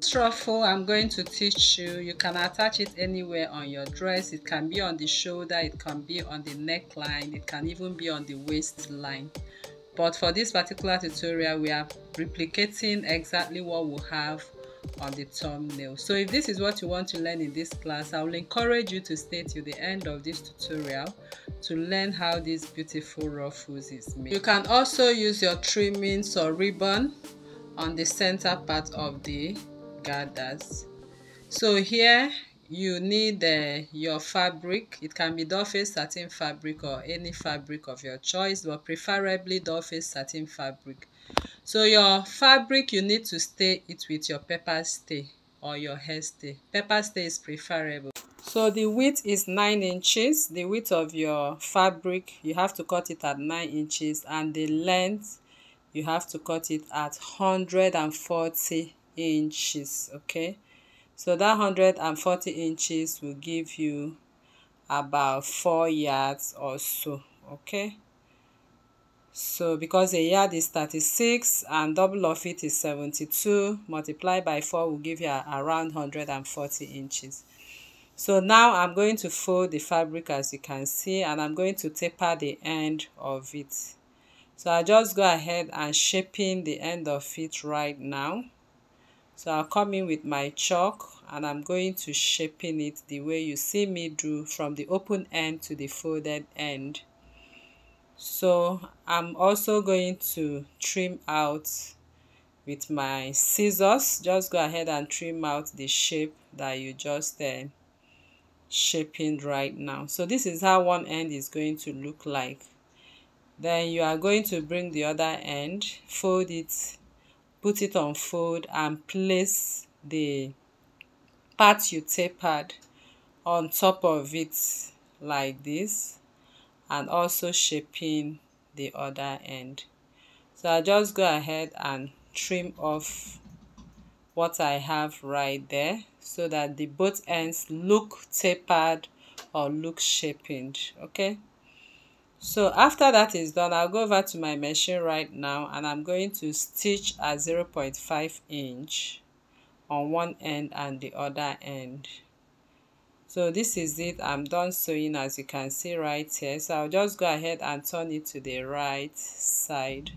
next ruffle I'm going to teach you, you can attach it anywhere on your dress. It can be on the shoulder, it can be on the neckline, it can even be on the waistline. But for this particular tutorial, we are replicating exactly what we have on the thumbnail. So if this is what you want to learn in this class, I will encourage you to stay till the end of this tutorial to learn how these beautiful ruffles is made. You can also use your trimmings or ribbon on the center part of the gathers. So here you need your fabric. It can be doll face satin fabric or any fabric of your choice, but preferably doll face satin fabric. So your fabric, you need to stay it with your pepper stay or your hair stay. Pepper stay is preferable. So the width is 9 inches. The width of your fabric, you have to cut it at 9 inches, and the length, you have to cut it at 140 inches. Okay, so that 140 inches will give you about 4 yards or so. Okay, so because a yard is 36 and double of it is 72, multiplied by 4 will give you around 140 inches. So now I'm going to fold the fabric, as you can see, and I'm going to taper the end of it. So I'll just go ahead and shaping the end of it right now. So I'll come in with my chalk and I'm going to shaping it the way you see me do, from the open end to the folded end. So I'm also going to trim out with my scissors. Just go ahead and trim out the shape that you just shaping right now. So this is how one end is going to look like. Then you are going to bring the other end, fold it, put it on fold, and place the part you tapered on top of it like this, and also shaping the other end. So I'll just go ahead and trim off what I have right there so that the both ends look tapered or look shaped. Okay, so after that is done, I'll go over to my machine right now and I'm going to stitch at 0.5 inch on one end and the other end. So this is it. I'm done sewing, as you can see right here. So I'll just go ahead and turn it to the right side.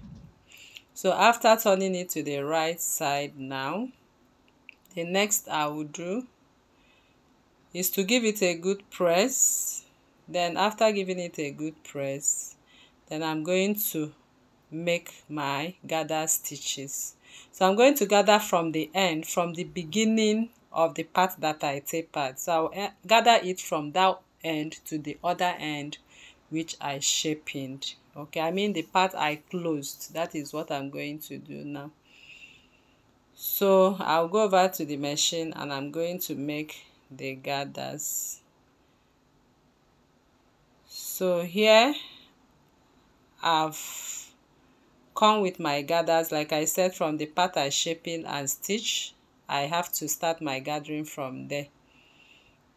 So after turning it to the right side now, the next I will do is to give it a good press. Then after giving it a good press, then I'm going to make my gather stitches. So I'm going to gather from the end, from the beginning of the part that I tapered. So I'll gather it from that end to the other end which I shaped. Okay, I mean the part I closed. That is what I'm going to do now. So I'll go over to the machine and I'm going to make the gathers. So here I've come with my gathers. Like I said, from the part I shaping and stitch, I have to start my gathering from there.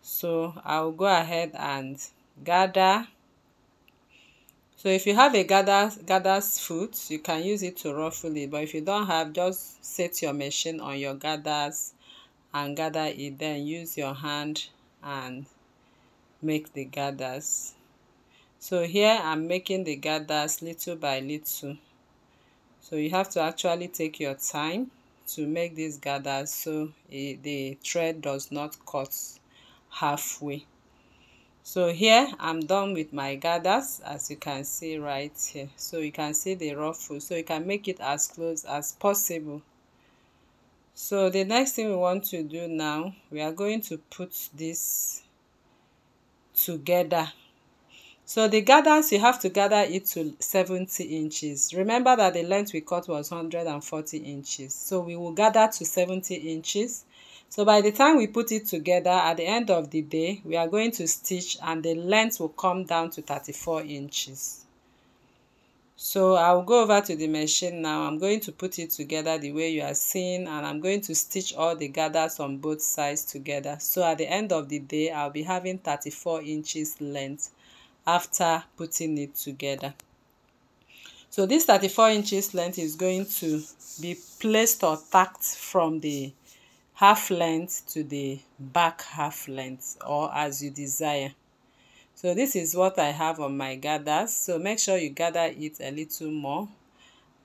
So I'll go ahead and gather. So if you have a gather's foot, you can use it to ruffle it, but if you don't have, just set your machine on your gathers and gather it, then use your hand and make the gathers. So here I'm making the gathers little by little. So you have to actually take your time to make these gathers so the thread does not cut halfway. So here I'm done with my gathers, as you can see right here. So you can see the ruffle, so you can make it as close as possible. So the next thing we want to do now, we are going to put this together. So the gathers, you have to gather it to 70 inches. Remember that the length we cut was 140 inches. So we will gather to 70 inches. So by the time we put it together, at the end of the day, we are going to stitch and the length will come down to 34 inches. So I'll go over to the machine now. I'm going to put it together the way you are seeing, and I'm going to stitch all the gathers on both sides together. So at the end of the day, I'll be having 34 inches length after putting it together. So this 34 inches length is going to be placed or tacked from the half length to the back half length, or as you desire. So this is what I have on my gathers. So make sure you gather it a little more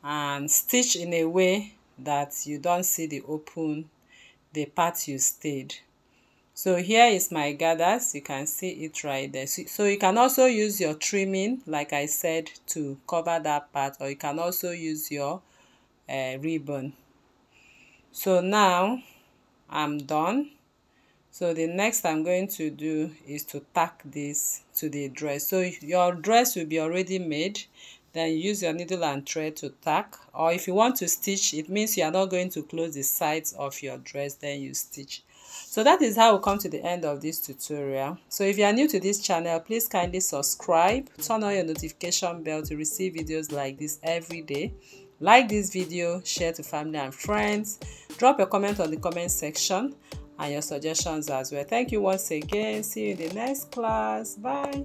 and stitch in a way that you don't see the part you stayed. So here is my gathers. You can see it right there. So you can also use your trimming, like I said, to cover that part, or you can also use your ribbon. So now I'm done. So the next I'm going to do is to tack this to the dress. So your dress will be already made. Then you use your needle and thread to tack. Or if you want to stitch, it means you are not going to close the sides of your dress, then you stitch. So that is how we come to the end of this tutorial. So if you are new to this channel, please kindly subscribe, turn on your notification bell to receive videos like this every day. Like this video, share to family and friends, drop a comment on the comment section and your suggestions as well. Thank you once again. See you in the next class. Bye.